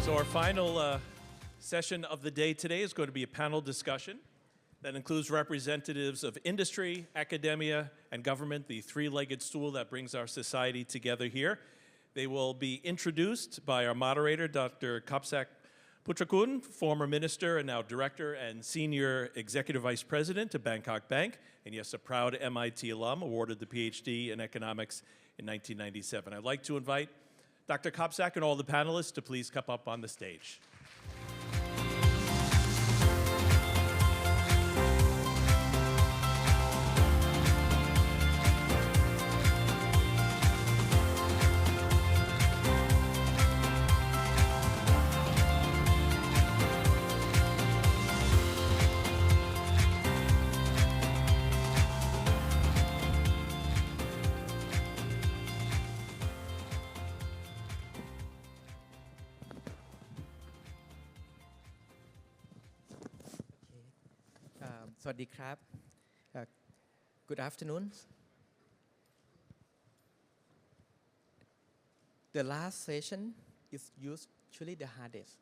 So our final session of the day today is going to be a panel discussion that includes representatives of industry, academia, and government, the three-legged stool that brings our society together here. They will be introduced by our moderator, Dr. Kobsak Pootrakool, former minister and now director and senior executive vice president of Bangkok Bank, and yes, a proud MIT alum, awarded the PhD in economics in 1997. I'd like to invite Dr. Kobsak and all the panelists to please come up on the stage. Sawasdee krab. Good afternoon. The last session is usually the hardest.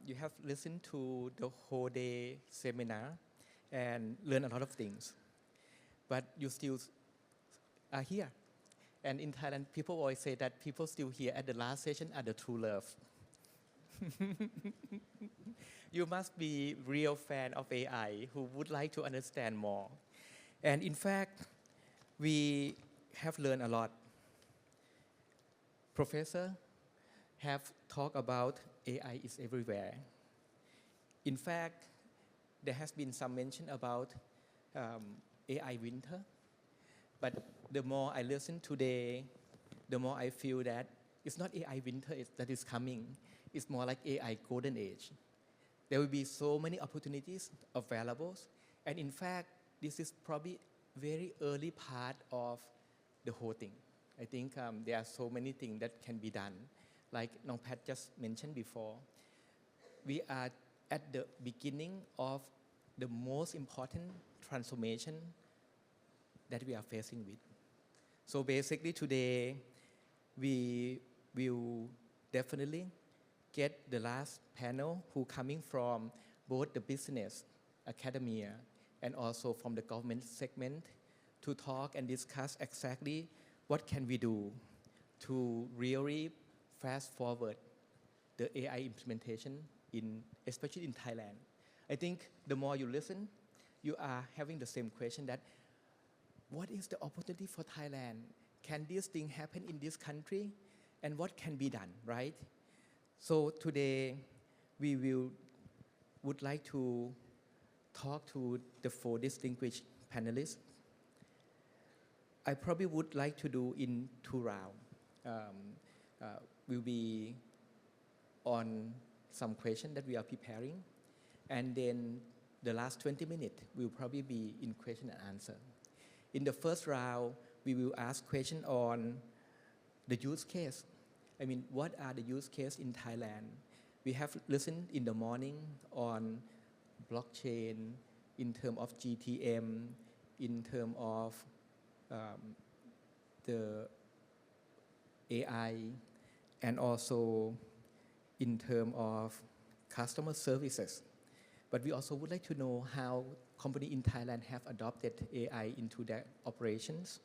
You have listened to the whole day seminar and learned a lot of things, but you still are here. And in Thailand, people always say that people still here at the last session are the true love. You must be real fan of AI who would like to understand more. And in fact, we have learned a lot. Professor have talked about AI is everywhere. In fact, there has been some mention about AI winter. But the more I listen today, the more I feel that it's not AI winter that is coming. It's more like AI golden age. There will be so many opportunities available. And in fact, this is probably very early part of the whole thing. I think there are so many things that can be done. Like Nong Pat just mentioned before, we are at the beginning of the most important transformation that we are facing with. So basically today, we will definitely get the last panel who coming from both the business, academia, and also from the government segment to talk and discuss exactly what can we do to really fast forward the AI implementation especially in Thailand. I think the more you listen, you are having the same question that what is the opportunity for Thailand? Can this thing happen in this country? And what can be done, right? So today, we would like to talk to the four distinguished panelists. I probably would like to do in two rounds. Will be on some questions that we are preparing, and then the last 20 minutes will probably be in question and answer. In the first round, we will ask questions on the use case. I mean, what are the use cases in Thailand? We have listened in the morning on blockchain, in terms of GTM, in terms of the AI, and also in terms of customer services. But we also would like to know how companies in Thailand have adopted AI into their operations.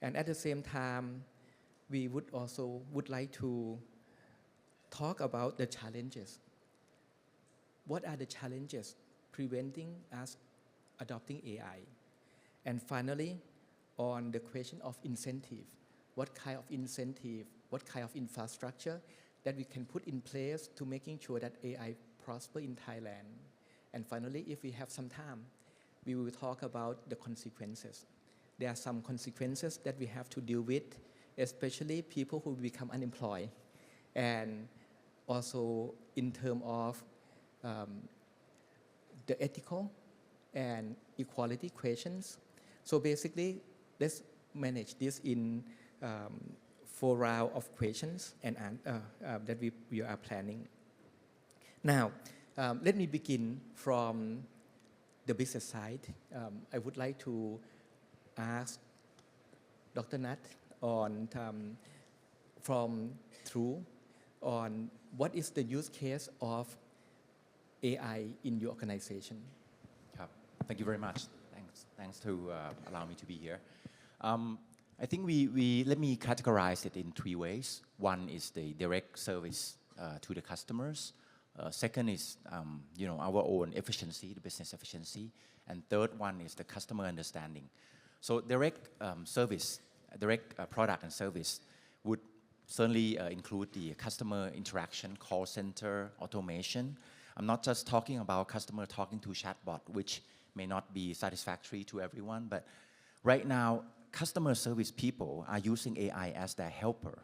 And at the same time, we would like to talk about the challenges. What are the challenges preventing us adopting AI? And finally, on the question of incentive, what kind of incentive, what kind of infrastructure that we can put in place to making sure that AI prosper in Thailand. And finally, if we have some time, we will talk about the consequences. There are some consequences that we have to deal with, especially people who become unemployed, and also in terms of the ethical and equality questions. So basically, let's manage this in 4 rounds of questions and that we are planning. Now, let me begin from the business side. I would like to ask Dr. Nat on from True on what is the use case of AI in your organization. ครับ Thank you very much. Thanks to allow me to be here. I think let me categorize it in three ways. One is the direct service to the customers. Second is our own efficiency, the business efficiency, and third one is the customer understanding. So direct service, direct product and service would certainly include the customer interaction, call center, automation. I'm not just talking about customer talking to chatbot, which may not be satisfactory to everyone, but right now customer service people are using AI as their helper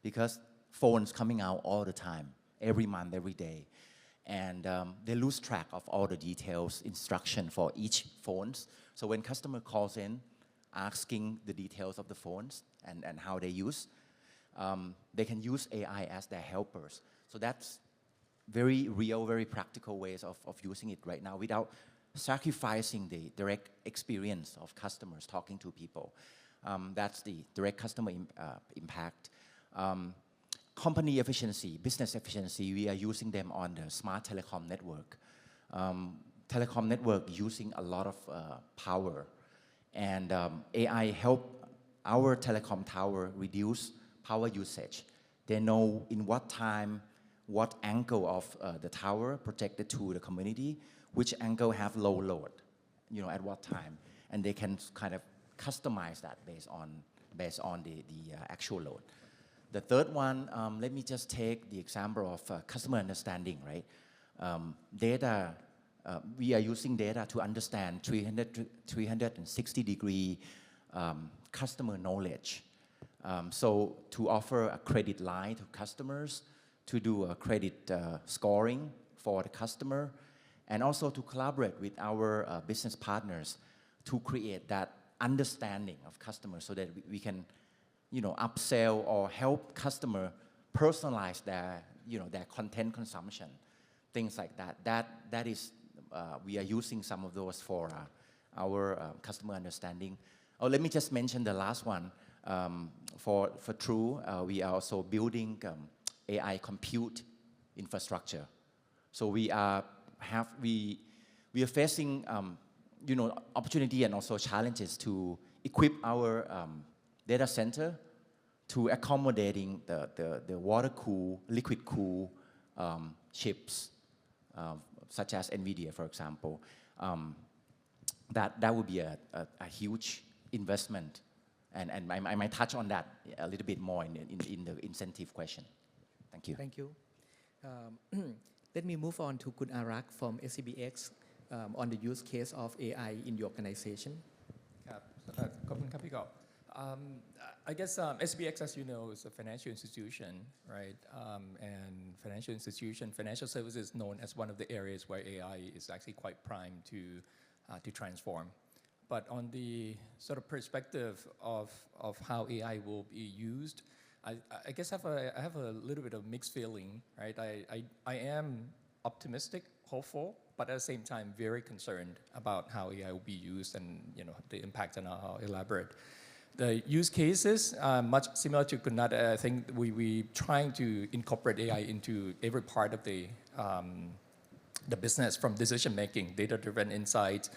because phones coming out all the time, every month, every day. And they lose track of all the details, instruction for each phones. So when customer calls in, asking the details of the phones and how they use, they can use AI as their helpers. So that's very real, very practical ways of using it right now without sacrificing the direct experience of customers talking to people. That's the direct customer impact. Company efficiency, business efficiency, we are using them on the smart telecom network. Telecom network using a lot of power. And AI help our telecom tower reduce power usage. They know in what time, what angle of the tower projected to the community, which angle have low load, at what time. And they can kind of customize that based on the actual load. The third one, let me just take the example of customer understanding, right? Data, we are using data to understand 360-degree customer knowledge. So to offer a credit line to customers, to do a credit scoring for the customer, and also to collaborate with our business partners to create that understanding of customers so that we can upsell or help customer personalize their content consumption, things like that. That is, we are using some of those for our customer understanding. Oh, let me just mention the last one. For True, we are also building AI compute infrastructure. So we are facing opportunity and also challenges to equip our data center to accommodating the water cool, liquid cool chips, such as NVIDIA, for example. That would be a huge investment. And I might touch on that a little bit more in the incentive question. Thank you. Thank you. Let me move on to Kun Arak from SCBX on the use case of AI in your organization. ครับขอบคุณครับพี่กอบ I guess SCBX, as you know, is a financial institution, right? And financial services is known as one of the areas where AI is actually quite primed to transform. But on the sort of perspective of how AI will be used, I guess I have a little bit of mixed feeling, right? I am optimistic, hopeful, but at the same time very concerned about how AI will be used and the impact, and I'll elaborate. The use cases are much similar to Kunat. I think we trying to incorporate AI into every part of the business, from decision making, data-driven insights,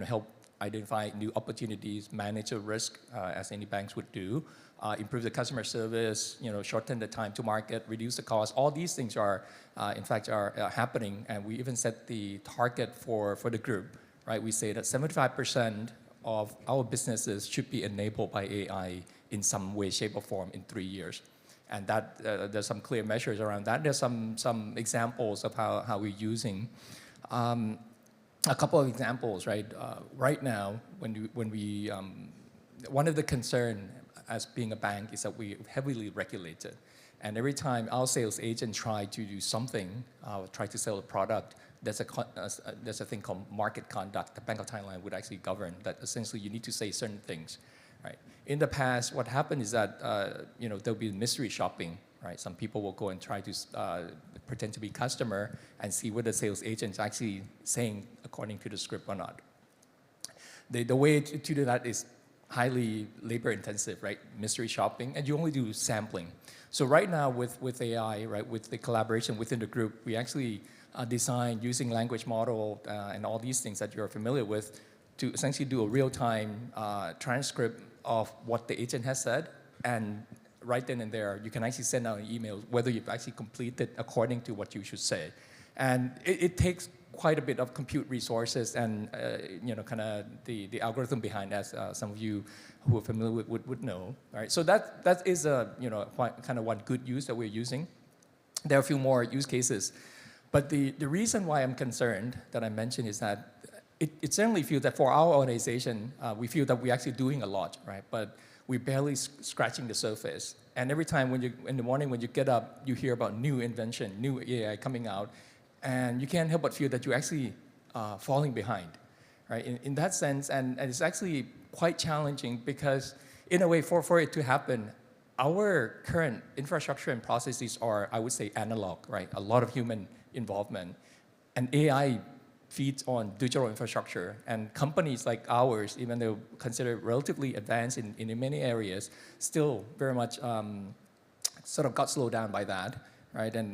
help identify new opportunities, manage the risk as any banks would do, improve the customer service, shorten the time to market, reduce the cost. All these things are, in fact, are happening, and we even set the target for the group, right? We say that 75% of our businesses should be enabled by AI in some way, shape, or form in 3 years. And that there's some clear measures around that. There's some examples of how we're using. A couple of examples, right? Right now, when we one of the concern as being a bank is that we're heavily regulated. And every time our sales agent try to do something, try to sell a product, there's a thing called market conduct. The Bank of Thailand would actually govern that. Essentially, you need to say certain things, right? In the past, what happened is that there'll be mystery shopping, right? Some people will go and try to pretend to be customer and see what the sales agent's actually saying according to the script or not. The way to do that is highly labor intensive, right? Mystery shopping, and you only do sampling. So right now with AI, right, with the collaboration within the group, we actually design using language model and all these things that you're familiar with to essentially do a real-time transcript of what the agent has said, and right then and there, you can actually send out an email whether you've actually completed according to what you should say. And it takes quite a bit of compute resources and kind of the algorithm behind, as some of you who are familiar with would know. Right? So that is a kind of one good use that we're using. There are a few more use cases, but the reason why I'm concerned that I mentioned is that it certainly feels that for our organization, we feel that we're actually doing a lot, right? But we're barely scratching the surface. And every time in the morning when you get up, you hear about new invention, new AI coming out, and you can't help but feel that you're actually falling behind, right? In that sense, and it's actually quite challenging because in a way, for it to happen, our current infrastructure and processes are, I would say, analog, right? A lot of human involvement. And AI feeds on digital infrastructure, and companies like ours, even though considered relatively advanced in many areas, still very much sort of got slowed down by that, right? And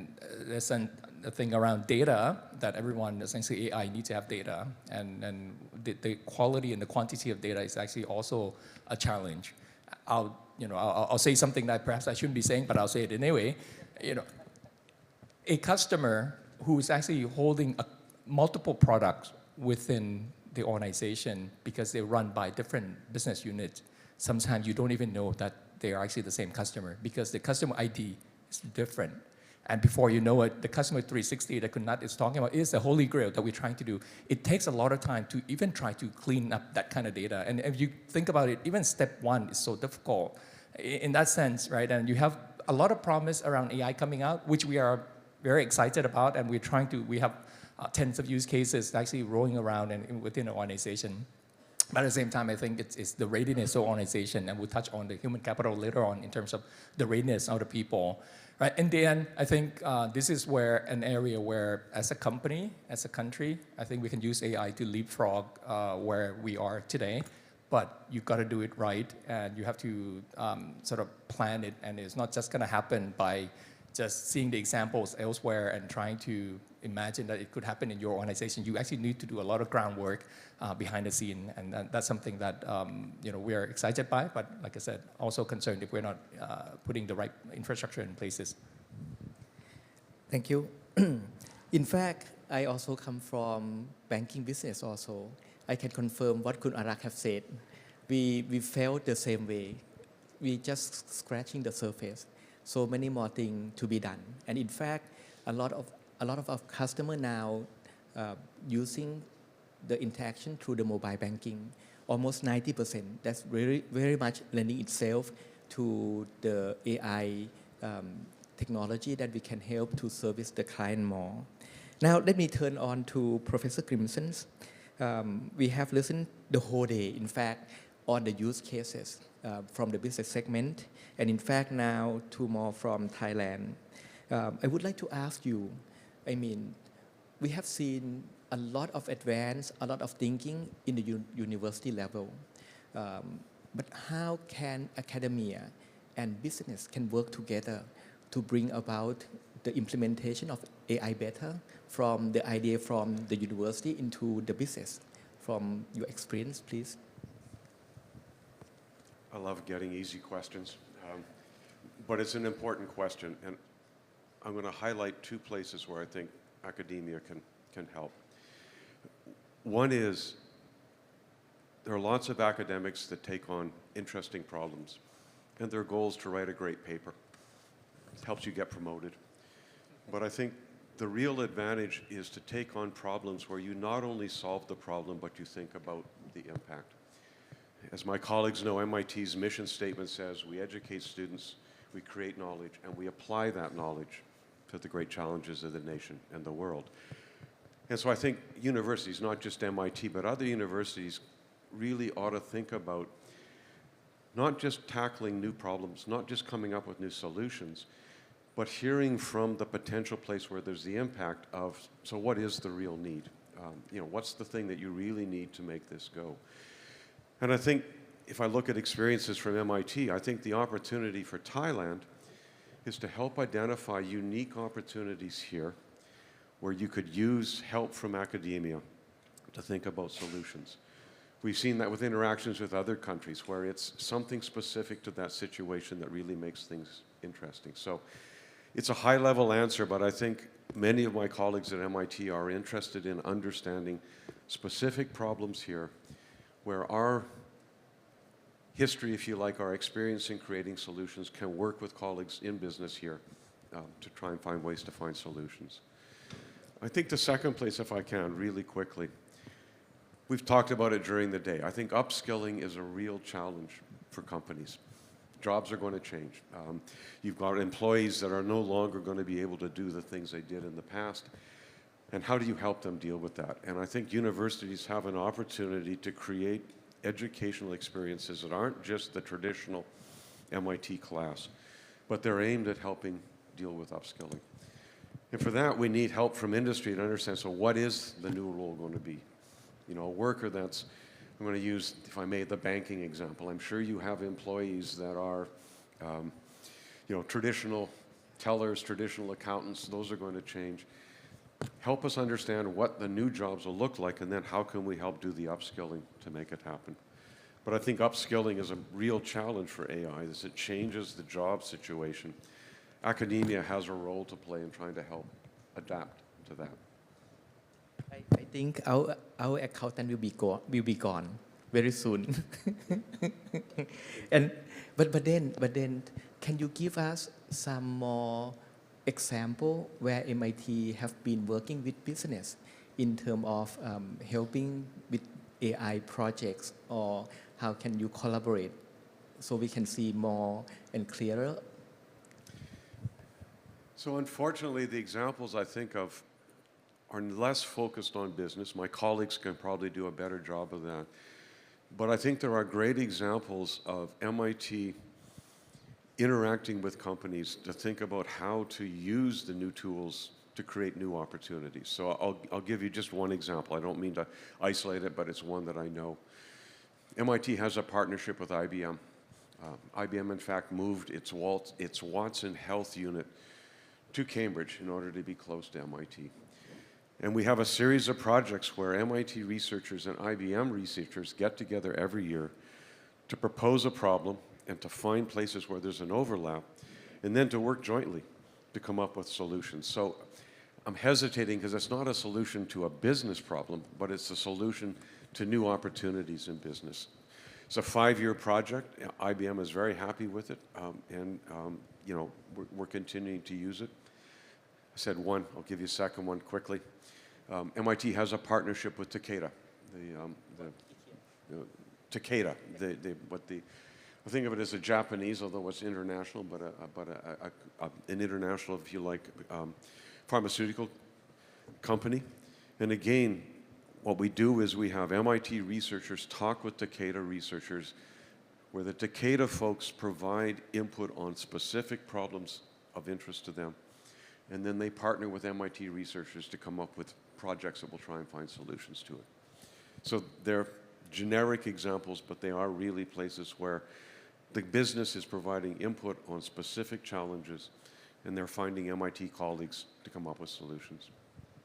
there's a thing around data that everyone, essentially AI, needs to have data, and the quality and the quantity of data is actually also a challenge. I'll say something that perhaps I shouldn't be saying, but I'll say it anyway. A customer who is actually holding multiple products within the organization because they run by different business units, sometimes you don't even know that they are actually the same customer because the customer ID is different. And before you know it, the customer 360 that Kunat is talking about is the holy grail that we're trying to do. It takes a lot of time to even try to clean up that kind of data. And if you think about it, even step one is so difficult in that sense, right? And you have a lot of promise around AI coming out, which we are very excited about, and we have tens of use cases actually rolling around and within the organization. But at the same time, I think it's the readiness of organization, and we'll touch on the human capital later on in terms of the readiness of the people. Right? In the end, I think this is where an area where, as a company, as a country, I think we can use AI to leapfrog where we are today. But you've got to do it right, and you have to sort of plan it, and it's not just going to happen by just seeing the examples elsewhere and trying to imagine that it could happen in your organization. You actually need to do a lot of groundwork behind the scene, and that's something that we are excited by, but like I said, also concerned if we're not putting the right infrastructure in places. Thank you. In fact, I also come from banking business also. I can confirm what Kun Arak have said. We felt the same way. We just scratching the surface. So many more things to be done. And in fact, a lot of our customers now using the interaction through the mobile banking, almost 90%. That's very, very much lending itself to the AI technology that we can help to service the client more. Now, let me turn on to Professor Grimson. We have listened the whole day, in fact, on the use cases from the business segment, and in fact now two more from Thailand. I would like to ask you, I mean, we have seen a lot of advance, a lot of thinking in the university level, but how can academia and business can work together to bring about the implementation of AI better from the idea from the university into the business? From your experience, please. I love getting easy questions, but it's an important question, and I'm going to highlight two places where I think academia can help. One is there are lots of academics that take on interesting problems, and their goal is to write a great paper. It helps you get promoted. But I think the real advantage is to take on problems where you not only solve the problem, but you think about the impact. As my colleagues know, MIT's mission statement says we educate students, we create knowledge, and we apply that knowledge to the great challenges of the nation and the world. And so I think universities, not just MIT, but other universities really ought to think about not just tackling new problems, not just coming up with new solutions, but hearing from the potential place where there's the impact of, so what is the real need? What's the thing that you really need to make this go? And I think if I look at experiences from MIT, I think the opportunity for Thailand is to help identify unique opportunities here where you could use help from academia to think about solutions. We've seen that with interactions with other countries where it's something specific to that situation that really makes things interesting. So it's a high-level answer, but I think many of my colleagues at MIT are interested in understanding specific problems here where our history, if you like, our experience in creating solutions can work with colleagues in business here to try and find ways to find solutions. I think the second place, if I can, really quickly, we've talked about it during the day. I think upskilling is a real challenge for companies. Jobs are going to change. You've got employees that are no longer going to be able to do the things they did in the past. And how do you help them deal with that? And I think universities have an opportunity to create educational experiences that aren't just the traditional MIT class, but they're aimed at helping deal with upskilling. And for that, we need help from industry to understand, so what is the new role going to be? You know, a worker that's, I'm going to use, if I made the banking example, I'm sure you have employees that are, you know, traditional tellers, traditional accountants, those are going to change. Help us understand what the new jobs will look like, and then how can we help do the upskilling to make it happen. But I think upskilling is a real challenge for AI, as it changes the job situation. Academia has a role to play in trying to help adapt to that. I think our accountant will be gone very soon. But then, can you give us some more example where MIT have been working with business in terms of helping with AI projects, or how can you collaborate so we can see more and clearer? So unfortunately, the examples I think of are less focused on business. My colleagues can probably do a better job of that. But I think there are great examples of MIT interacting with companies to think about how to use the new tools to create new opportunities. So I'll give you just one example. I don't mean to isolate it, but it's one that I know. MIT has a partnership with IBM. IBM, in fact, moved its Watson Health unit to Cambridge in order to be close to MIT. And we have a series of projects where MIT researchers and IBM researchers get together every year to propose a problem and to find places where there's an overlap, and then to work jointly to come up with solutions. So I'm hesitating because it's not a solution to a business problem, but it's a solution to new opportunities in business. It's a 5-year project. IBM is very happy with it, and you know, we're continuing to use it. I said one, I'll give you a second one quickly. MIT has a partnership with Takeda. Takeda, I think of it as a Japanese, although it's international, but an international, if you like, pharmaceutical company. And again, what we do is we have MIT researchers talk with Takeda researchers, where the Takeda folks provide input on specific problems of interest to them. And then they partner with MIT researchers to come up with projects that will try and find solutions to it. So they're generic examples, but they are really places where the business is providing input on specific challenges, and they're finding MIT colleagues to come up with solutions.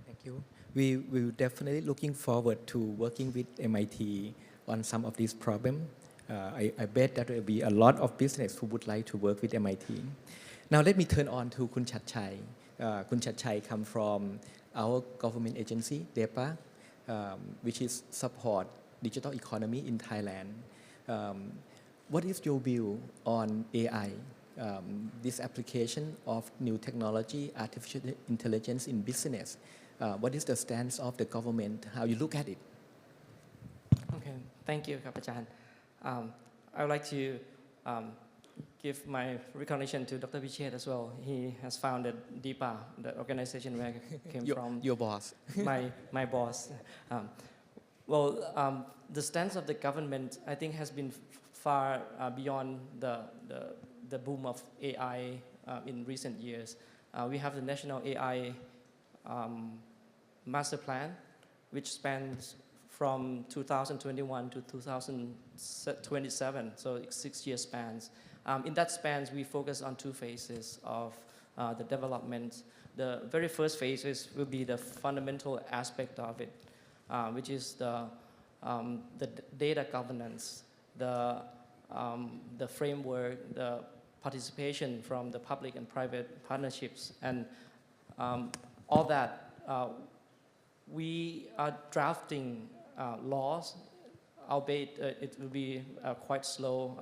Thank you. We're definitely looking forward to working with MIT on some of these problems. I bet that there will be a lot of business who would like to work with MIT. Now let me turn on to Kun Chatchai. Kun Chatchai comes from our government agency, DEPA, which is support digital economy in Thailand. What is your view on AI, this application of new technology, artificial intelligence in business? What is the stance of the government? How you look at it? Okay, thank you, Kapachan. I would like to give my recognition to Dr. Pichet as well. He has founded DEPA, the organization where I came from. Your boss. my boss. The stance of the government, I think, has been far beyond the boom of AI in recent years. We have the National AI Master Plan, which spans from 2021 to 2027, so 6-year spans. In that spans, we focus on 2 phases of the development. The very first phase will be the fundamental aspect of it, which is the data governance, the framework, the participation from the public and private partnerships, and all that. We are drafting laws, albeit it will be quite slow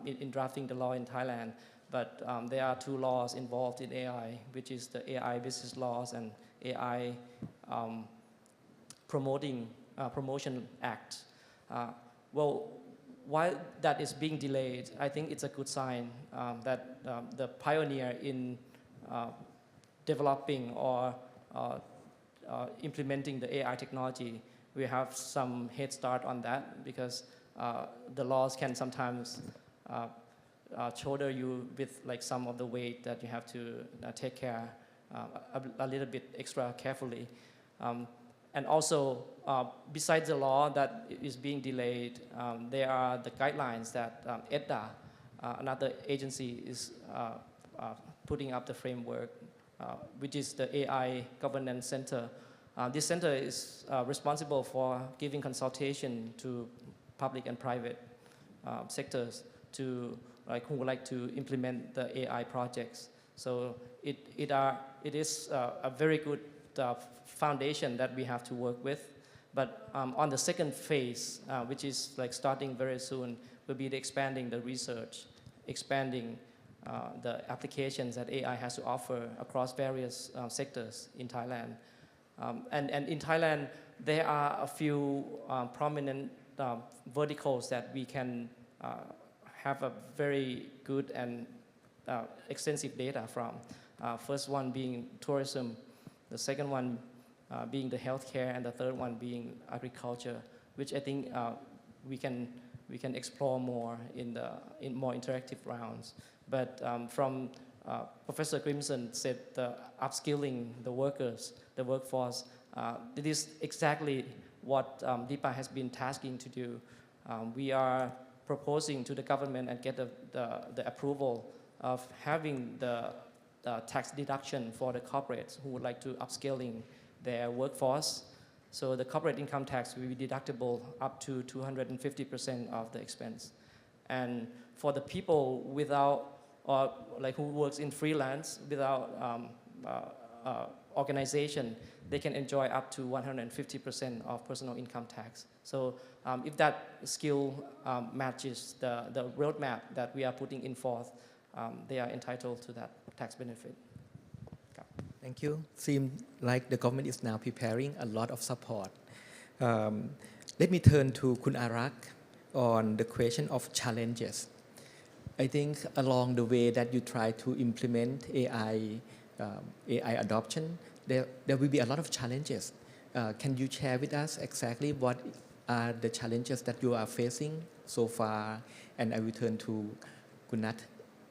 in drafting the law in Thailand. But there are 2 laws involved in AI, which is the AI business laws and AI promotion act. Well, while that is being delayed, I think it's a good sign that the pioneer in developing or implementing the AI technology, we have some head start on that, because the laws can sometimes shoulder you with like some of the weight that you have to take care a little bit extra carefully. And also, besides the law that is being delayed, there are the guidelines that EDDA, another agency, is putting up the framework, which is the AI Governance Center. This center is responsible for giving consultation to public and private sectors who would like to implement the AI projects. So it is a very good foundation that we have to work with. But on the second phase, which is like starting very soon, will be the expanding the research, expanding the applications that AI has to offer across various sectors in Thailand. And in Thailand, there are a few prominent verticals that we can have a very good and extensive data from. First one being tourism, the second one being the healthcare, and the third one being agriculture, which I think we can explore more in more interactive rounds. But from Professor Grimson said, the upskilling the workers, the workforce, it is exactly what DEPA has been tasking to do. We are proposing to the government and get the approval of having the tax deduction for the corporates who would like to upscaling their workforce. So the corporate income tax will be deductible up to 250% of the expense. And for the people without, or like who works in freelance without organization, they can enjoy up to 150% of personal income tax. So if that skill matches the roadmap that we are putting in forth, they are entitled to that tax benefit. Thank you. Seems like the government is now preparing a lot of support. Let me turn to Kun Arak on the question of challenges. I think along the way that you try to implement AI adoption, there will be a lot of challenges. Can you share with us exactly what are the challenges that you are facing so far? And I will turn to Kunat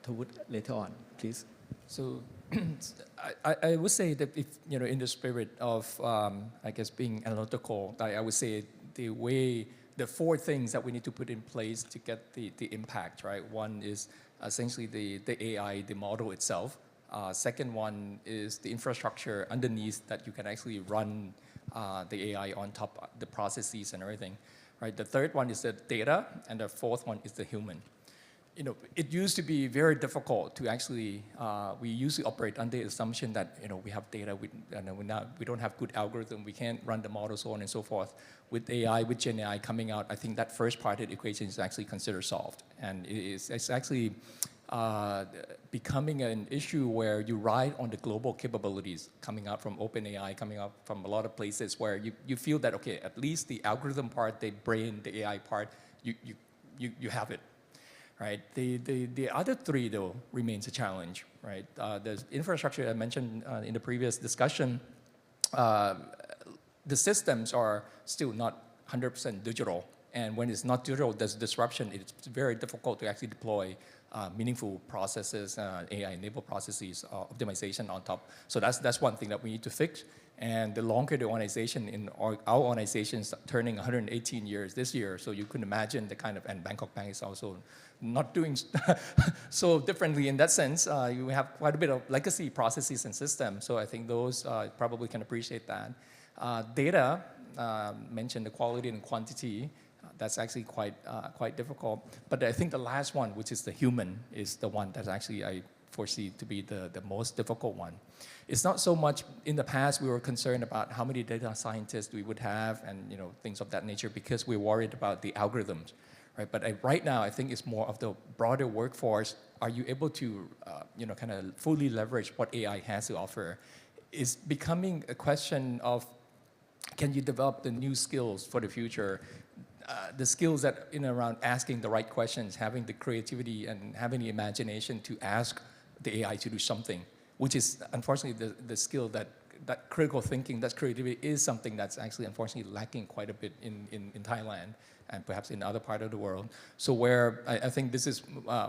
Tawut later on, please. So I would say that if, in the spirit of, I guess, being analytical, I would say the 4 things that we need to put in place to get the impact, right? One is essentially the AI, the model itself. Second one is the infrastructure underneath that you can actually run the AI on top of the processes and everything, right? The third one is the data, and the fourth one is the human. It used to be very difficult to actually, we usually operate under the assumption that, we have data, we don't have good algorithm, we can't run the model, so on and so forth. With AI, with Gen AI coming out, I think that first part of the equation is actually considered solved. And it's actually becoming an issue where you ride on the global capabilities coming out from OpenAI, coming out from a lot of places where you feel that, okay, at least the algorithm part, the brain, the AI part, you have it. Right. The other 3 though remains a challenge. Right. The infrastructure I mentioned in the previous discussion, the systems are still not 100% digital. And when it's not digital, there's disruption. It's very difficult to actually deploy meaningful processes, AI-enabled processes, optimization on top. So that's one thing that we need to fix. And the longer the organization, in our organization is turning 118 years this year, so you can imagine the kind of, and Bangkok Bank is also not doing so differently in that sense. You have quite a bit of legacy processes and systems, so I think those probably can appreciate that. Data, mentioned the quality and quantity, that's actually quite difficult. But I think the last one, which is the human, is the one that actually I foresee to be the most difficult one. It's not so much, in the past we were concerned about how many data scientists we would have and things of that nature because we're worried about the algorithms, right? But right now I think it's more of the broader workforce. Are you able to kind of fully leverage what AI has to offer? It's becoming a question of, can you develop the new skills for the future? The skills that around asking the right questions, having the creativity and having the imagination to ask the AI to do something, which is unfortunately the skill that critical thinking, that creativity is something that's actually unfortunately lacking quite a bit in Thailand and perhaps in other parts of the world. So where I think this is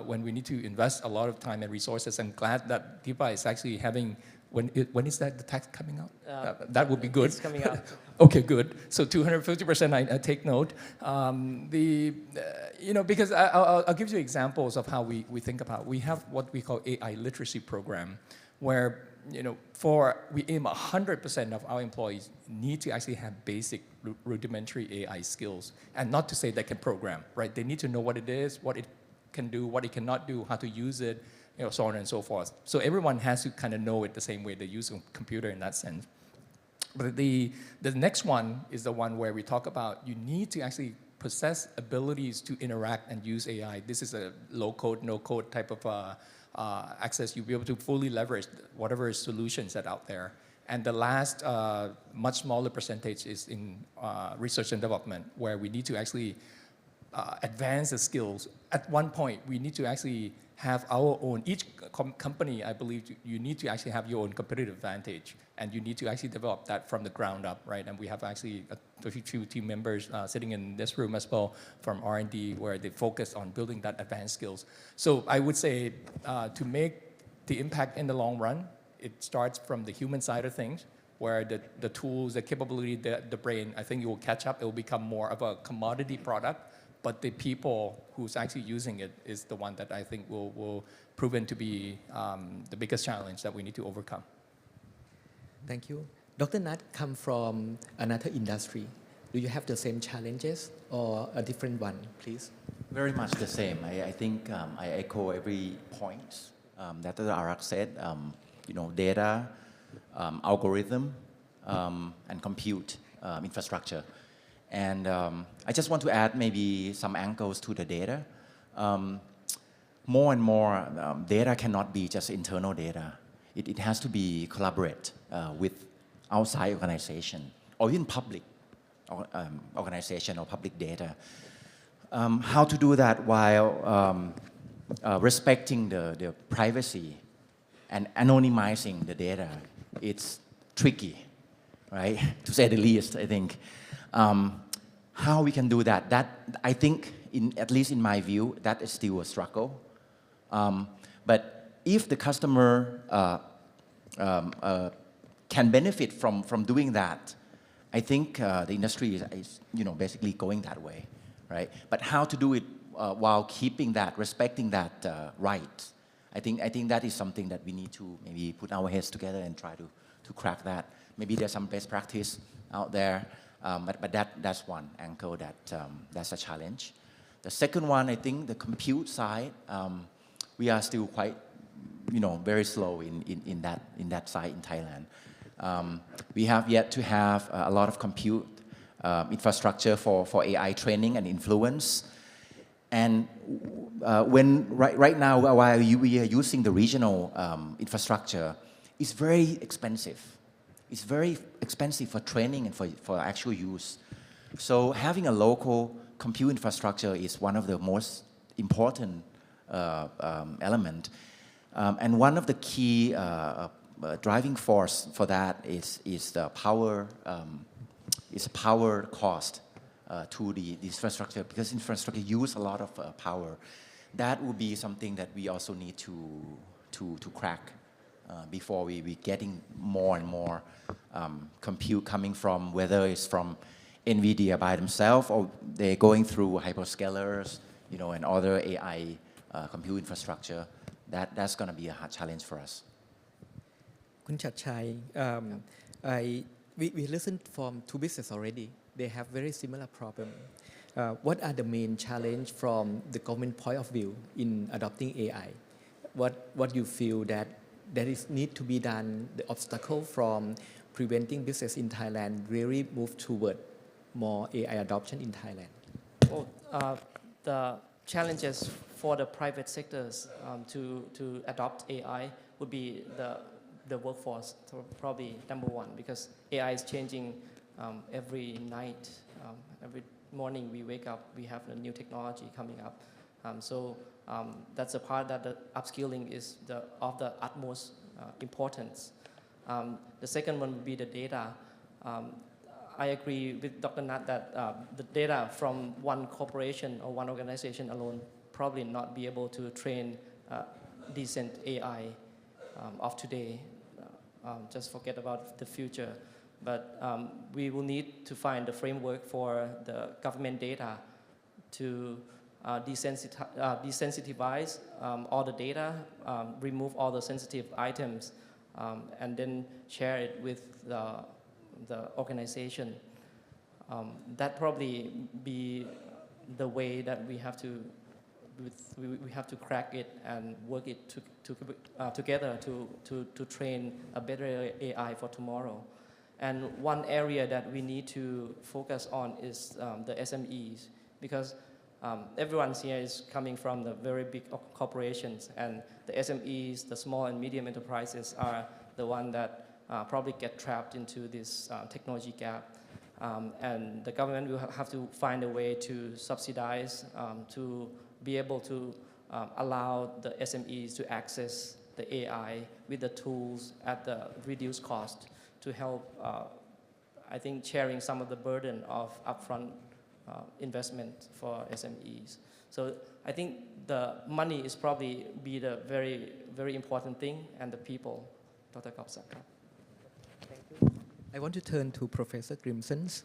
when we need to invest a lot of time and resources. I'm glad that DEPA is actually having, when is that the tax coming out? That would be good. It's coming out. Okay, good. So 250%, I take note. Because I'll give you examples of how we think about. We have what we call AI literacy program, where we aim 100% of our employees need to actually have basic rudimentary AI skills, and not to say they can program, right? They need to know what it is, what it can do, what it cannot do, how to use it, so on and so forth. So everyone has to kind of know it the same way they use a computer in that sense. But the next one is the one where we talk about you need to actually possess abilities to interact and use AI. This is a low-code, no-code type of access. You'll be able to fully leverage whatever solutions that are out there. And the last, much smaller percentage is in research and development, where we need to actually advance the skills. At one point, we need to actually have our own, each company, I believe, you need to actually have your own competitive advantage, and you need to actually develop that from the ground up, right? And we have actually a few team members sitting in this room as well from R&D, where they focus on building that advanced skills. So I would say to make the impact in the long run, it starts from the human side of things, where the tools, the capability, the brain, I think it will catch up. It will become more of a commodity product. But the people who's actually using it is the one that I think will proven to be the biggest challenge that we need to overcome. Thank you. Dr. Nat come from another industry. Do you have the same challenges or a different one, please? Very much the same. I think I echo every point that Dr. Arak said. Data, algorithm, and compute infrastructure. And I just want to add maybe some angles to the data. More and more, data cannot be just internal data. It has to be collaborate with outside organization or even public organization or public data. How to do that while respecting the privacy and anonymizing the data, it's tricky, right? To say the least, I think. How we can do that? That I think, at least in my view, that is still a struggle. But if the customer can benefit from doing that, I think the industry is basically going that way, right? But how to do it while keeping that, respecting that right? I think that is something that we need to maybe put our heads together and try to crack that. Maybe there's some best practice out there. But that's one angle that's a challenge. The second one, I think the compute side, we are still quite, very slow in that side in Thailand. We have yet to have a lot of compute infrastructure for AI training and influence. And right now, while we are using the regional infrastructure, it's very expensive. It's very expensive for training and for actual use. So having a local compute infrastructure is one of the most important element. And one of the key driving force for that is the power cost. to the infrastructure, because infrastructure use a lot of power. That would be something that we also need to crack before we getting more and more compute coming from, whether it's from NVIDIA by themselves or they're going through hyperscalers, and other AI compute infrastructure. That's going to be a hard challenge for us. Kun Chatchai, we listened from two businesses already. They have very similar problem. What are the main challenge from the government point of view in adopting AI? What you feel that is need to be done, the obstacle from preventing business in Thailand really move toward more AI adoption in Thailand? Well, the challenges for the private sectors to adopt AI would be the workforce, so probably number one, because AI is changing every night. Every morning we wake up, we have a new technology coming up. So that's a part that the upskilling is of the utmost importance. The second one would be the data. I agree with Dr. Nat that the data from one corporation or one organization alone probably not be able to train decent AI of today. Just forget about the future. But we will need to find the framework for the government data to desensitize all the data, remove all the sensitive items, and then share it with the organization. That probably be the way that we have to crack it and work it together to train a better AI for tomorrow. And one area that we need to focus on is the SMEs, because everyone here is coming from the very big corporations, and the SMEs, the small and medium enterprises, are the one that probably get trapped into this technology gap. And the government will have to find a way to subsidize, to be able to allow the SMEs to access the AI with the tools at the reduced cost to help, I think, sharing some of the burden of upfront investment for SMEs. So I think the money is probably be the very, very important thing, and the people. Dr. Kobsak. Thank you. I want to turn to Professor Grimson.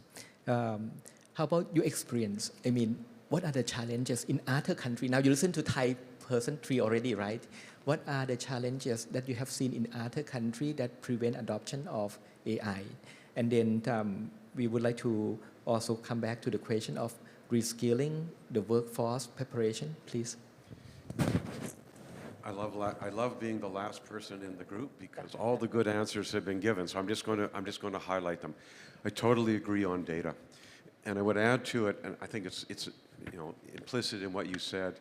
How about your experience? I mean, what are the challenges in other countries? Now you listen to Thai person 3 already, right? What are the challenges that you have seen in other countries that prevent adoption of AI? And then we would like to also come back to the question of reskilling the workforce preparation, please. I love being the last person in the group because all the good answers have been given. So I'm just going to highlight them. I totally agree on data, and I would add to it, and I think it's implicit in what you said.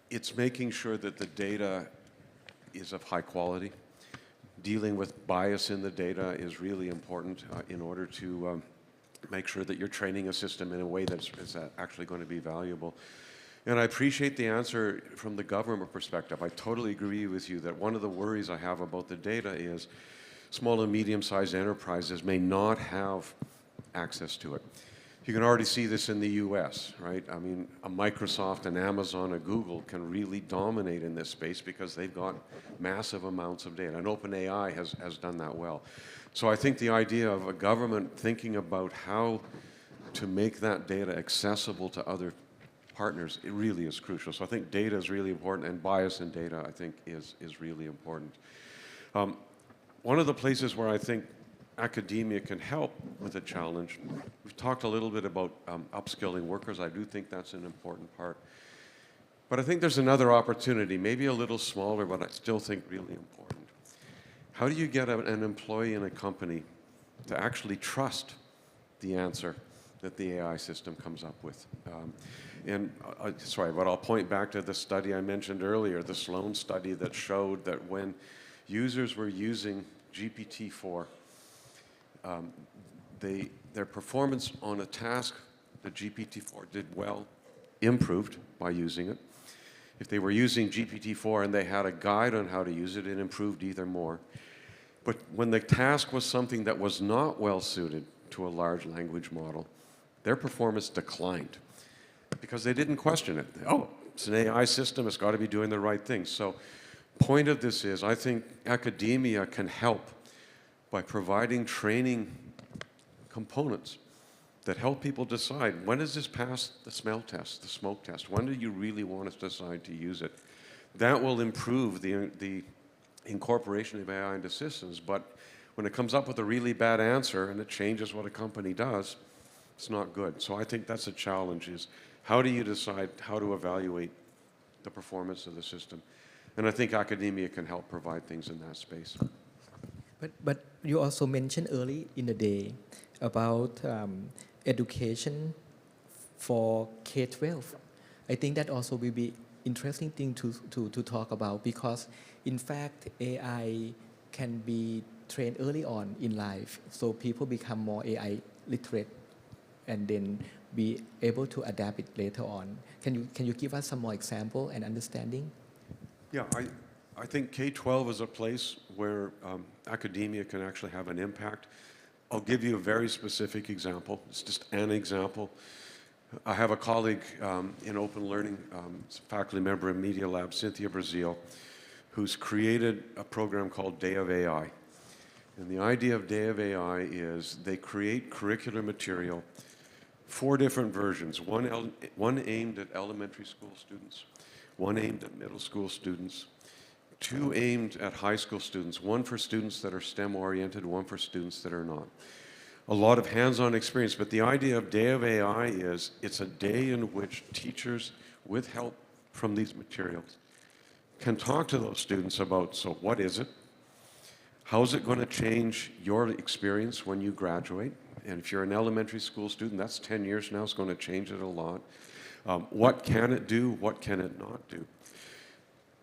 It's making sure that the data is of high quality. Dealing with bias in the data is really important in order to make sure that you're training a system in a way that's actually going to be valuable. And I appreciate the answer from the government perspective. I totally agree with you that one of the worries I have about the data is small and medium-sized enterprises may not have access to it. You can already see this in the US, right? I mean, a Microsoft, an Amazon, a Google can really dominate in this space because they've got massive amounts of data. And OpenAI has done that well. So I think the idea of a government thinking about how to make that data accessible to other partners, it really is crucial. So I think data is really important, and bias in data, I think, is really important. One of the places where I think academia can help with the challenge, we've talked a little bit about upskilling workers. I do think that's an important part. But I think there's another opportunity, maybe a little smaller, but I still think really important. How do you get an employee in a company to actually trust the answer that the AI system comes up with? Sorry, but I'll point back to the study I mentioned earlier, the Sloan study that showed that when users were using GPT-4, their performance on a task that GPT-4 did well improved by using it. If they were using GPT-4 and they had a guide on how to use it, it improved even more. But when the task was something that was not well suited to a large language model, their performance declined because they didn't question it. Oh, it's an AI system, it's got to be doing the right thing. So point of this is, I think academia can help by providing training components that help people decide, when does this pass the smell test, the smoke test? When do you really want to decide to use it? That will improve the incorporation of AI into systems, but when it comes up with a really bad answer and it changes what a company does, it's not good. So I think that's a challenge, is how do you decide how to evaluate the performance of the system? And I think academia can help provide things in that space. But you also mentioned early in the day about education for K-12. I think that also will be interesting thing to talk about, because in fact AI can be trained early on in life, so people become more AI literate and then be able to adapt it later on. Can you give us some more example and understanding? Yeah, I think K-12 is a place where academia can actually have an impact. I'll give you a very specific example. It's just an example. I have a colleague in open learning, faculty member in Media Lab, Cynthia Brazil, who's created a program called Day of AI. And the idea of Day of AI is they create curricular material, 4 different versions, one aimed at elementary school students, one aimed at middle school students, 2 aimed at high school students, 1 for students that are STEM-oriented, 1 for students that are not. A lot of hands-on experience, but the idea of Day of AI is it's a day in which teachers, with help from these materials, can talk to those students about, so what is it? How is it going to change your experience when you graduate? And if you're an elementary school student, that's 10 years now, it's going to change it a lot. What can it do? What can it not do?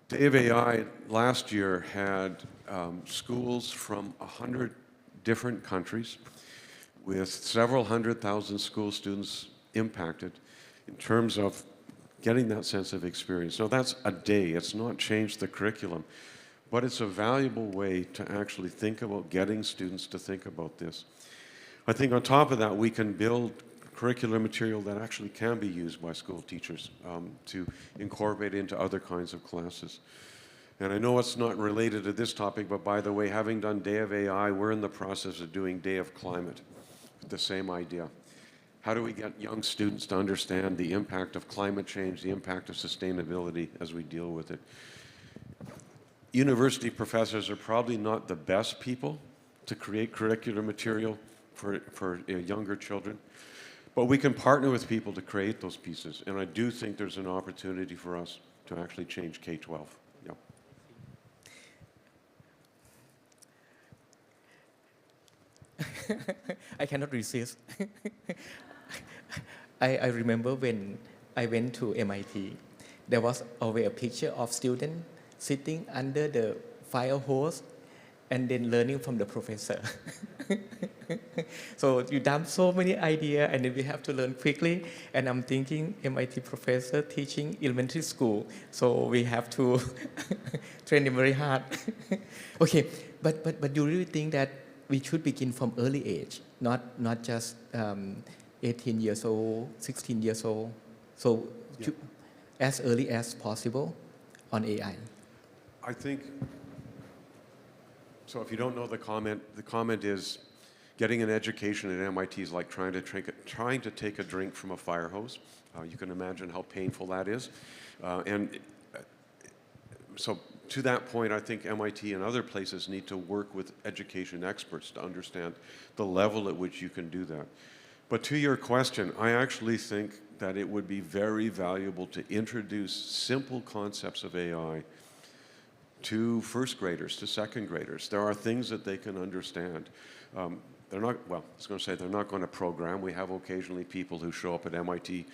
Day of AI last year had schools from 100 different countries with several 100,000 school students impacted in terms of getting that sense of experience. Now that's a day, it's not changed the curriculum, but it's a valuable way to actually think about getting students to think about this. I think on top of that, we can build curricular material that actually can be used by school teachers to incorporate into other kinds of classes. And I know it's not related to this topic, but by the way, having done Day of AI, we're in the process of doing Day of Climate, with the same idea. How do we get young students to understand the impact of climate change, the impact of sustainability as we deal with it? University professors are probably not the best people to create curricular material for younger children, but we can partner with people to create those pieces, and I do think there's an opportunity for us to actually change K-12. Yeah. I cannot resist. I remember when I went to MIT, there was always a picture of students sitting under the fire hose and then learning from the professor. So you dump so many ideas and then we have to learn quickly. And I'm thinking MIT professor teaching elementary school, so we have to train them very hard. Okay, but you really think that we should begin from early age, not just 18 years old, 16 years old, so Yeah. as early as possible on AI? I think, so if you don't know the comment is, getting an education at MIT is like trying to take a drink from a fire hose. You can imagine how painful that is. So to that point, I think MIT and other places need to work with education experts to understand the level at which you can do that. But to your question, I actually think that it would be very valuable to introduce simple concepts of AI to first graders, to second graders. There are things that they can understand. They're not, well, I was going to say they're not going to program. We have occasionally people who show up at MIT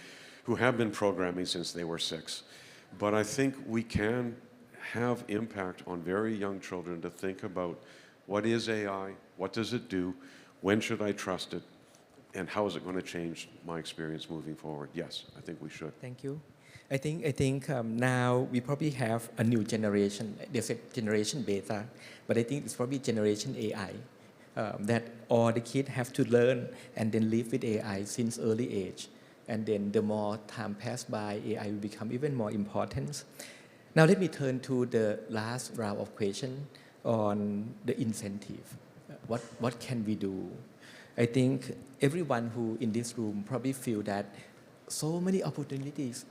who have been programming since they were 6. But I think we can have impact on very young children to think about what is AI, what does it do, when should I trust it, and how is it going to change my experience moving forward? Yes, I think we should. Thank you. I think now we probably have a new generation. They said generation beta, but I think it's probably generation AI. that all the kids have to learn and then live with AI since early age. And then the more time pass by, AI will become even more important. Now let me turn to the last round of questions on the incentive. What can we do? I think everyone who in this room probably feel that so many opportunities,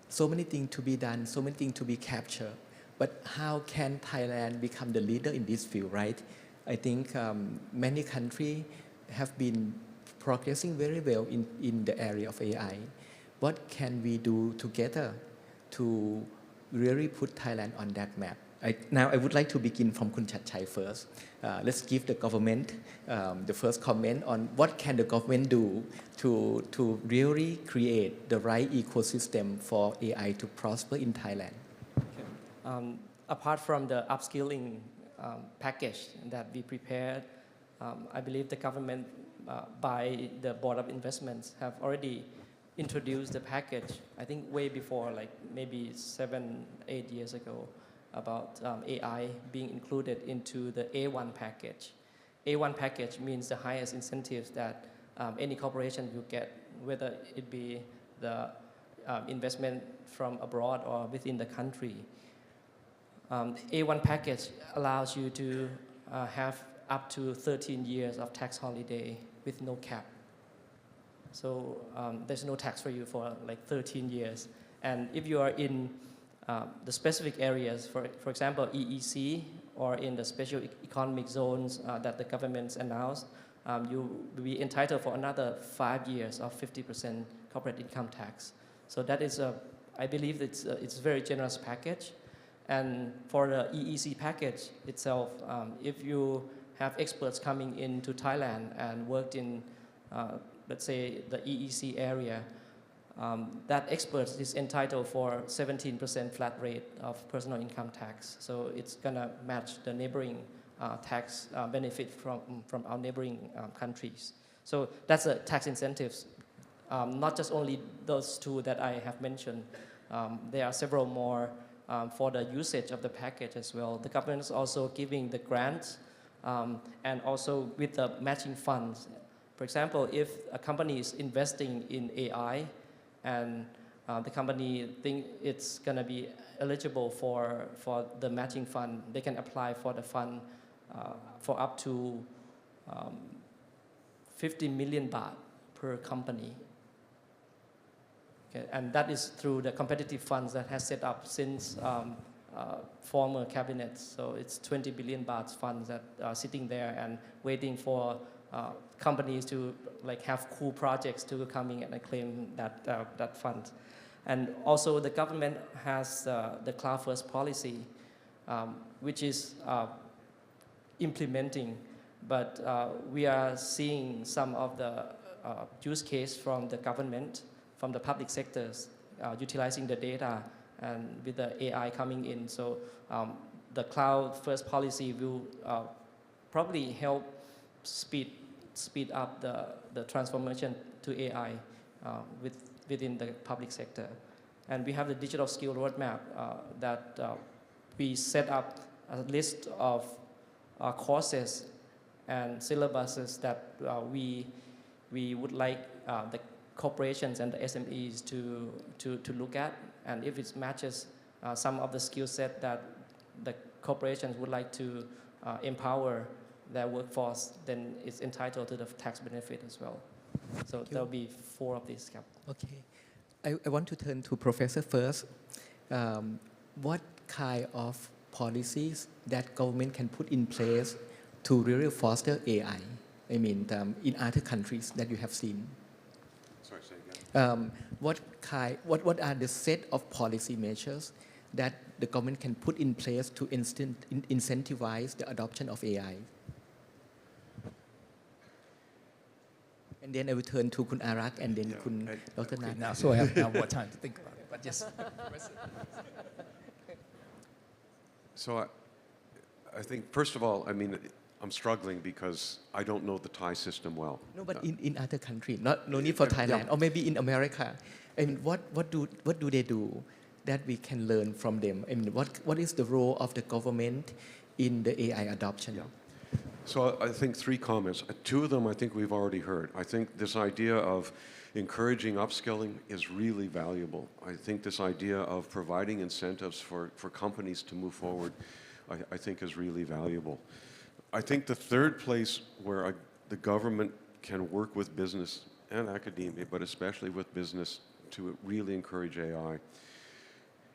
so many things to be done, so many things to be captured. But how can Thailand become the leader in this field, right? I think many countries have been progressing very well in the area of AI. What can we do together to really put Thailand on that map? Now I would like to begin from Kun Chatchai first. Let's give the government the first comment on what can the government do to really create the right ecosystem for AI to prosper in Thailand. Apart from the upskilling package that we prepared, I believe the government by the Board of Investments have already introduced the package, I think way before, like maybe 7-8 years ago, about AI being included into the A1 package. A1 package means the highest incentives that any corporation will get, whether it be the investment from abroad or within the country. A1 package allows you to have up to 13 years of tax holiday with no cap. So there's no tax for you for like 13 years. And if you are in the specific areas, for example, EEC, or in the special economic zones that the government's announced, you will be entitled for another 5 years of 50% corporate income tax. So that is I believe it's a very generous package. And for the EEC package itself, if you have experts coming into Thailand and worked in, let's say, the EEC area, that expert is entitled for 17% flat rate of personal income tax. So it's gonna match the neighboring tax benefit from our neighboring countries. So that's a tax incentives. Not just only those two that I have mentioned. There are several more for the usage of the package as well. The government is also giving the grants and also with the matching funds. For example, if a company is investing in AI and the company think it's going to be eligible for the matching fund, they can apply for the fund for up to 50 million baht per company. Okay, and that is through the competitive funds that has set up since former cabinets. So it's 20 billion baht funds that are sitting there and waiting for companies to like have cool projects to come in and claim that fund. And also the government has the cloud first policy, which is implementing, but we are seeing some of the use case from the government, from the public sectors, utilizing the data and with the AI coming in. So the cloud first policy will probably help speed up the transformation to AI within the public sector. And we have the digital skill roadmap that we set up a list of courses and syllabuses that we would like the corporations and the SMEs to look at. And if it matches some of the skill set that the corporations would like to empower their workforce, then it's entitled to the tax benefit as well. So there'll be 4 of these. Okay, I want to turn to Professor first. What kind of policies that government can put in place to really foster AI? I mean, in other countries that you have seen. Sorry, say again. What are the set of policy measures that the government can put in place to incentivize the adoption of AI? And then I will turn to Kun Arak and then Kun Dr. Okay, Nat. now, so I have now more time to think about it. But yes. So I think, first of all, I mean, I'm struggling because I don't know the Thai system well. No, but in other countries, no need for Thailand, or maybe in America. I mean, what do they do that we can learn from them? I mean, what is the role of the government in the AI adoption? Yeah. So I think 3 comments. 2 of them I think we've already heard. I think this idea of encouraging upskilling is really valuable. I think this idea of providing incentives for companies to move forward, I think is really valuable. I think the 3rd place where the government can work with business and academia, but especially with business to really encourage AI,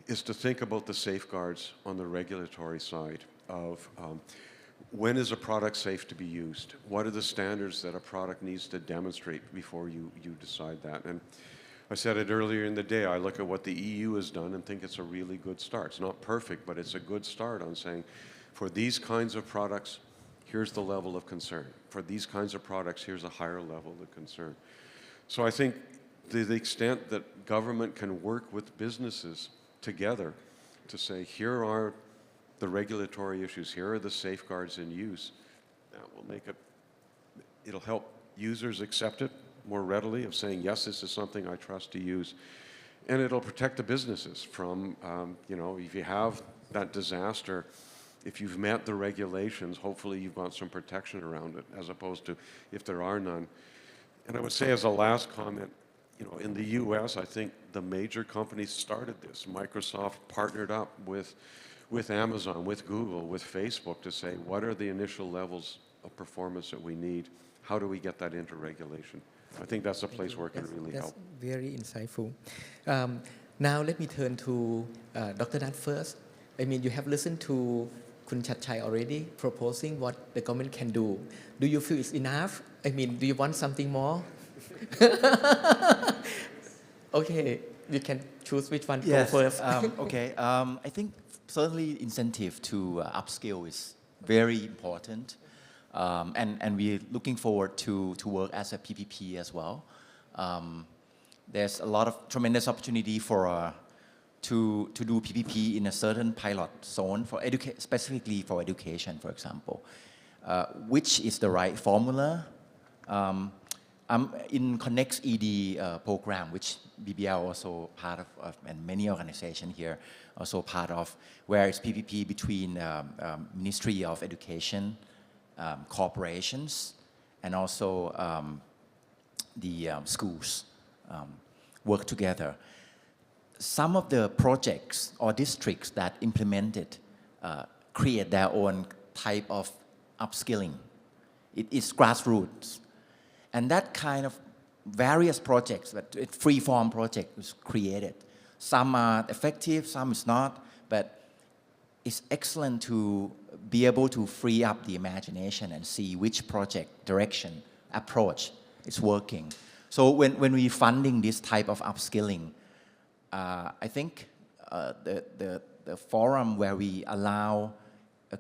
is to think about the safeguards on the regulatory side of when is a product safe to be used? What are the standards that a product needs to demonstrate before you decide that? And I said it earlier in the day, I look at what the EU has done and think it's a really good start. It's not perfect, but it's a good start on saying, for these kinds of products, here's the level of concern. For these kinds of products, here's a higher level of concern. So I think to the extent that government can work with businesses together to say, here are the regulatory issues, here are the safeguards in use, that will make it, it'll help users accept it more readily of saying, yes, this is something I trust to use. And it'll protect the businesses from, you know, if you have that disaster, if you've met the regulations, hopefully you've got some protection around it, as opposed to if there are none. And I would say as a last comment, you know, in the US, I think the major companies started this. Microsoft partnered up with Amazon, with Google, with Facebook to say, what are the initial levels of performance that we need? How do we get that into regulation? I think that's a place where it can really help. That's very insightful. Now let me turn to Dr. Nat first. I mean, you have listened to Kun Chatchai already proposing what the government can do. Do you feel it's enough? I mean, do you want something more? Okay, you can choose which one to go first. Okay, I think certainly incentive to upskill is very important. And we're looking forward to work as a PPP as well. There's a lot of tremendous opportunity for to do PPP in a certain pilot zone for specifically for education, for example, which is the right formula. I'm in Connect's ED program, which BBL also part of, and many organizations here also part of, where it's PPP between Ministry of Education, corporations, and also the schools work together. Some of the projects or districts that implemented create their own type of upskilling. It is grassroots. And that kind of various projects, that free-form project was created. Some are effective, some is not, but it's excellent to be able to free up the imagination and see which project, direction, approach is working. So when we're funding this type of upskilling, I think the forum where we allow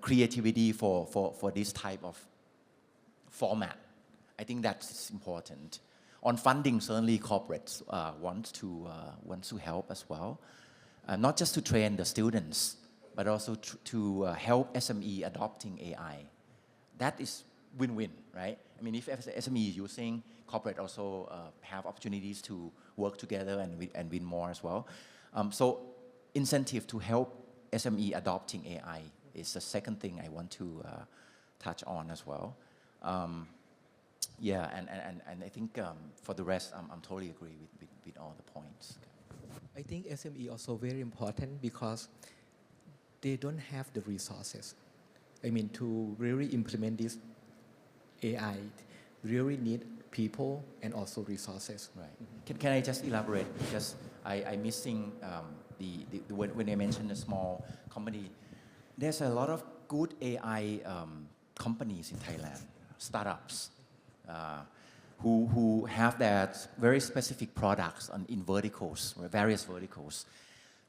creativity for this type of format, I think that's important. On funding, certainly corporates want to help as well, not just to train the students, but also to help SME adopting AI. That is win-win, right? I mean, if SME is using, corporate also have opportunities to work together and win more as well. So incentive to help SME adopting AI is the second thing I want to touch on as well. Yeah, and I think for the rest, I'm totally agree with all the points. I think SME also very important because they don't have the resources. I mean, to really implement this AI, really need people and also resources. Right. Can I just elaborate? Because I'm missing when I mentioned a small company, there's a lot of good AI companies in Thailand, startups, who have their very specific products in verticals, various verticals.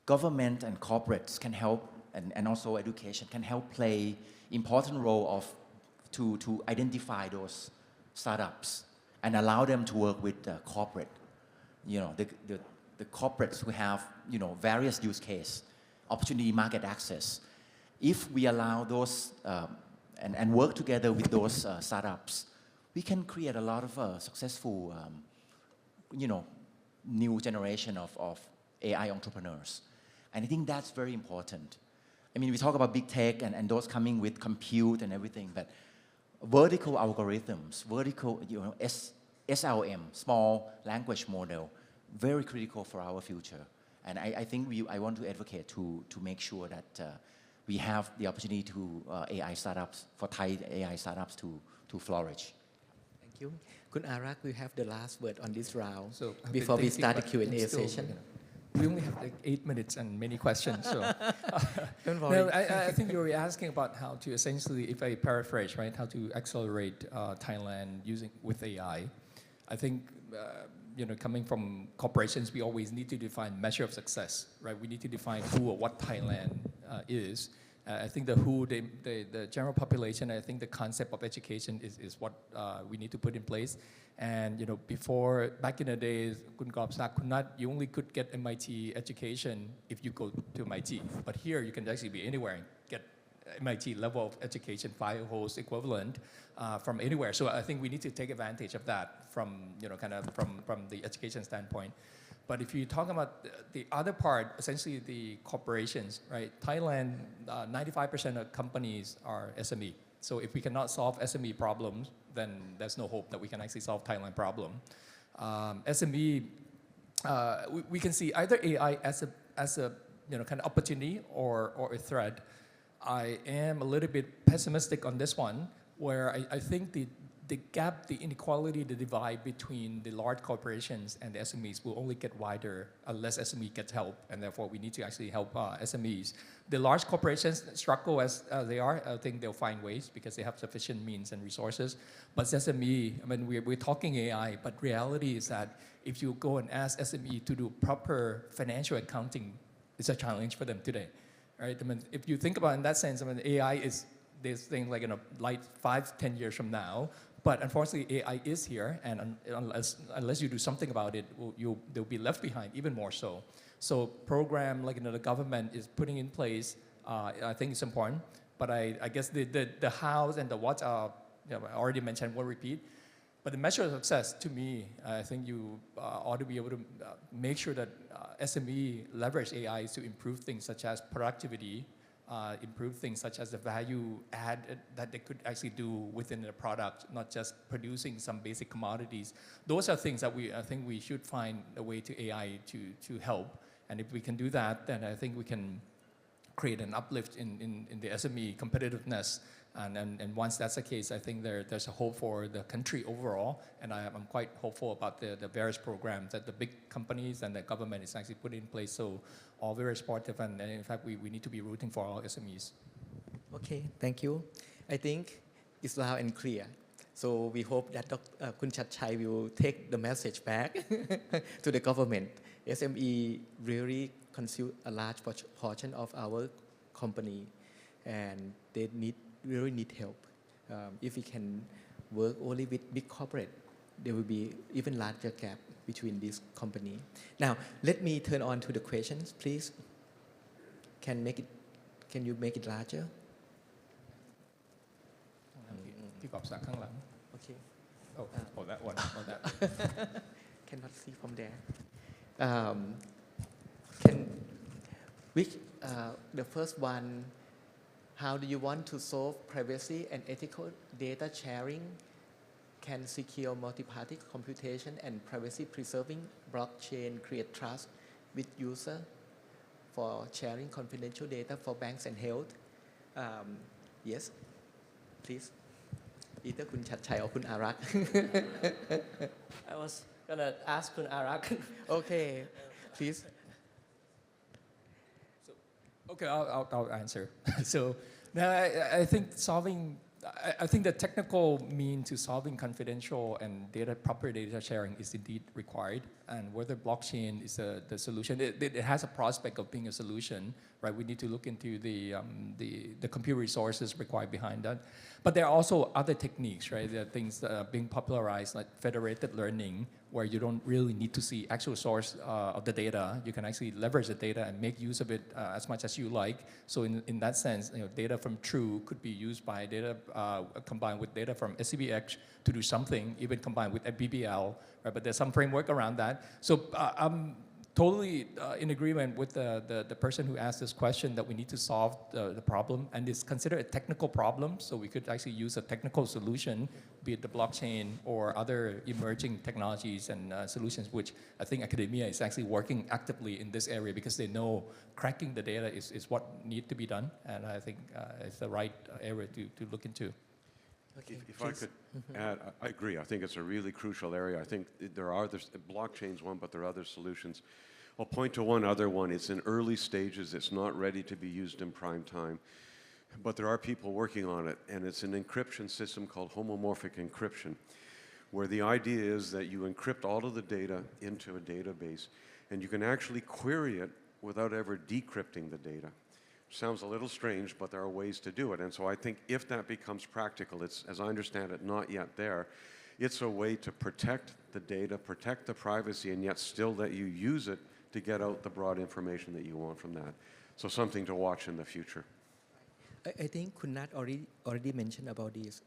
Government and corporates can help, and also education can help play important role to identify those startups and allow them to work with the corporate. You know, the corporates who have, you know, various use case, opportunity market access. If we allow those and work together with those startups, we can create a lot of successful, you know, new generation of AI entrepreneurs. And I think that's very important. I mean, we talk about big tech and those coming with compute and everything, but vertical algorithms, vertical, SLM, small language model, very critical for our future. And I think I want to advocate to make sure that we have the opportunity to AI startups, for Thai AI startups to flourish. Thank you. Kun Arak, we have the last word on this round So I've been before we thinking, start the but Q&A I'm still, session. we only have like 8 minutes and many questions, so. Don't worry. No, I think you were asking about how to essentially, if I paraphrase, right, how to accelerate Thailand with AI. I think, coming from corporations, we always need to define measure of success, right? We need to define who or what Thailand is. I think the who, the general population, I think the concept of education is what we need to put in place. And before, back in the days, Kun Kobsak you only could get MIT education if you go to MIT. But here you can actually be anywhere and get MIT level of education, Firehose equivalent from anywhere. So I think we need to take advantage of that from from the education standpoint. But if you talk about the other part, essentially the corporations, right? Thailand, 95% of companies are SME. So if we cannot solve SME problems, then there's no hope that we can actually solve Thailand problem. SME, we can see either AI as a kind of opportunity or a threat. I am a little bit pessimistic on this one, where I think the gap, the inequality, the divide between the large corporations and the SMEs will only get wider unless SME gets help, and therefore we need to actually help SMEs. The large corporations struggle as they are. I think they'll find ways because they have sufficient means and resources. But SME, I mean, we're talking AI, but reality is that if you go and ask SME to do proper financial accounting, it's a challenge for them today, right? I mean, if you think about it in that sense, I mean, AI is this thing like 5-10 years from now. But unfortunately, AI is here, and unless you do something about it, they'll be left behind even more so. So program like the government is putting in place, I think it's important. But I guess the hows and the whats are, I already mentioned, won't repeat. But the measure of success, to me, I think you ought to be able to make sure that SME leverage AI to improve things such as productivity, improve things such as the value add that they could actually do within the product, not just producing some basic commodities. Those are things that I think we should find a way to AI to help. And if we can do that, then I think we can create an uplift in the SME competitiveness. And once that's the case, I think there's a hope for the country overall. And I'm quite hopeful about the various programs that the big companies and the government is actually putting in place. So all very supportive, and in fact, we need to be rooting for our SMEs. Okay, thank you. I think it's loud and clear. So we hope that Kun Chatchai will take the message back to the government. SME really consume a large portion of our company, and they really need help. If we can work only with big corporate, there will be even larger gap between these companies. Now, let me turn on to the questions, please. Can you make it larger? Okay. Oh, that one. Oh, that. Cannot see from there. The first one, how do you want to solve privacy and ethical data sharing? Can secure multi-party computation and privacy preserving blockchain create trust with user for sharing confidential data for banks and health? Yes, please. Either Kun Chatchai or Kun Arak. I was gonna ask Kun Arak. Okay, please. Okay, I'll answer. So now I think I think the technical mean to solving confidential and proper data sharing is indeed required. And whether blockchain is the solution, it has a prospect of being a solution, right? We need to look into the compute resources required behind that. But there are also other techniques, right? There are things that are being popularized, like federated learning, where you don't really need to see actual source of the data. You can actually leverage the data and make use of it as much as you like. So in that sense, data from True could be used by data combined with data from SCBX to do something, even combined with a BBL, right? But there's some framework around that. So totally in agreement with the person who asked this question that we need to solve the problem, and it's considered a technical problem, so we could actually use a technical solution, be it the blockchain or other emerging technologies and solutions, which I think academia is actually working actively in this area because they know cracking the data is what needs to be done, and I think it's the right area to look into. Okay, If I could add, I agree. I think it's a really crucial area. I think there are others, blockchain's one, but there are other solutions. I'll point to one other one. It's in early stages. It's not ready to be used in prime time, but there are people working on it, and it's an encryption system called homomorphic encryption, where the idea is that you encrypt all of the data into a database, and you can actually query it without ever decrypting the data. Sounds a little strange, but there are ways to do it. And so I think if that becomes practical, it's, as I understand it, not yet there. It's a way to protect the data, protect the privacy, and yet still let you use it to get out the broad information that you want from that. So something to watch in the future. I think Kunnat already mentioned about this.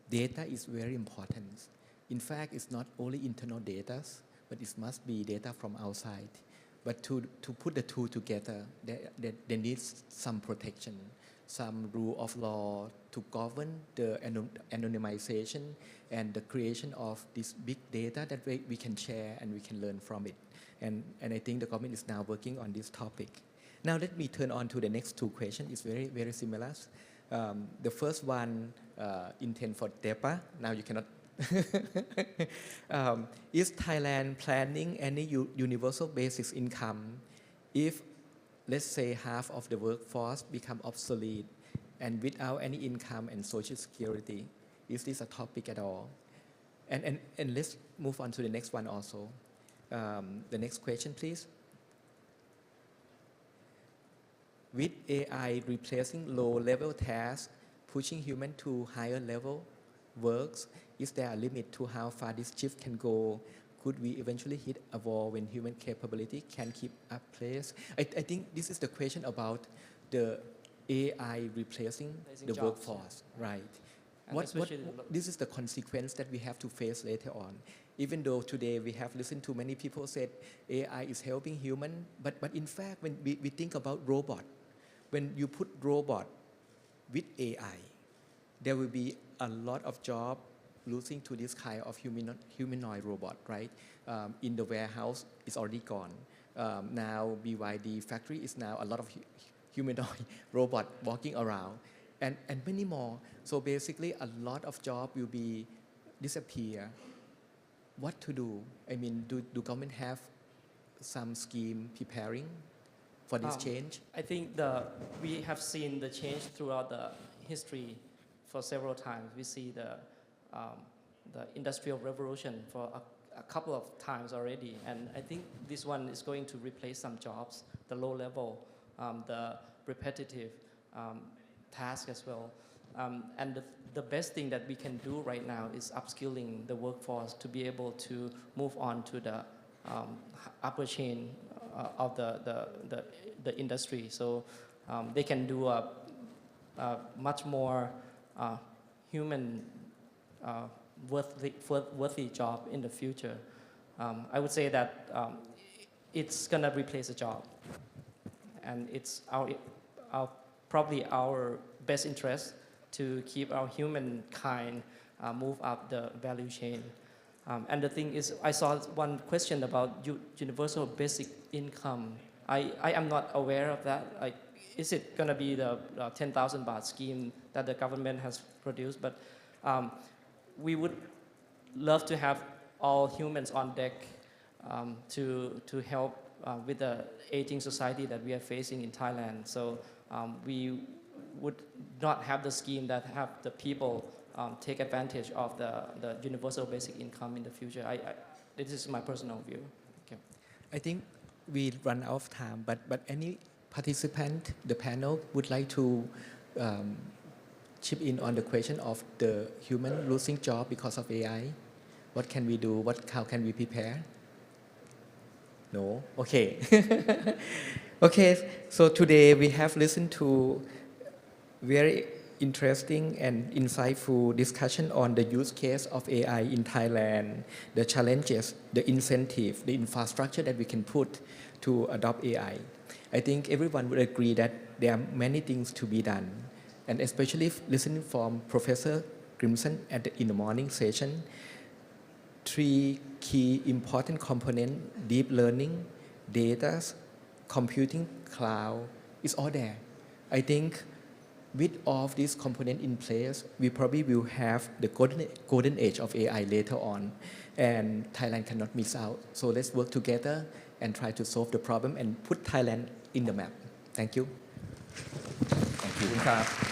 Data is very important. In fact, it's not only internal data, but it must be data from outside. But to put the two together, there needs some protection, some rule of law to govern the anonymization and the creation of this big data that we can share and we can learn from it. And I think the government is now working on this topic. Now let me turn on to the next two questions. It's very, very similar. The first one intended for DEPA. Now you cannot. Is Thailand planning any universal basic income if, let's say, half of the workforce become obsolete and without any income and social security? Is this a topic at all? And let's move on to the next one also. The next question, please. With AI replacing low-level tasks, pushing humans to higher-level works, is there a limit to how far this shift can go? Could we eventually hit a wall when human capability can keep up pace? I think this is the question about the AI replacing the jobs, workforce, right? This is the consequence that we have to face later on. Even though today we have listened to many people said AI is helping human, but in fact when we think about robot, when you put robot with AI, there will be a lot of job losing to this kind of humanoid robot, right? In the warehouse, it's already gone. Now BYD factory is now a lot of humanoid robot walking around, and many more. So basically, a lot of job will be disappear. What to do? I mean, do government have some scheme preparing for this change? I think we have seen the change throughout the history for several times. We see the industrial revolution for a couple of times already, and I think this one is going to replace some jobs, the low level, the repetitive task as well. And the best thing that we can do right now is upskilling the workforce to be able to move on to the upper chain of the industry, so they can do a much more human worthy job in the future. I would say that it's gonna replace a job, and it's probably our best interest to keep our humankind move up the value chain. And the thing is, I saw one question about universal basic income. I am not aware of that. Is it going to be the 10,000 baht scheme that the government has produced? But we would love to have all humans on deck to help with the aging society that we are facing in Thailand. So we would not have the scheme that have the people take advantage of the universal basic income in the future. This is my personal view. Okay. I think we run out of time, but any participant, the panel, would like to chip in on the question of the human losing job because of AI. What can we do? How can we prepare? No? Okay. Okay, so today we have listened to very interesting and insightful discussion on the use case of AI in Thailand, the challenges, the incentive, the infrastructure that we can put to adopt AI. I think everyone would agree that there are many things to be done, and especially listening from Professor Grimson in the morning session, 3 key important components: deep learning, data, computing, cloud, is all there. I think with all of these components in place, we probably will have the golden age of AI later on, and Thailand cannot miss out. So let's work together and try to solve the problem and put Thailand in the map. Thank you. Thank you.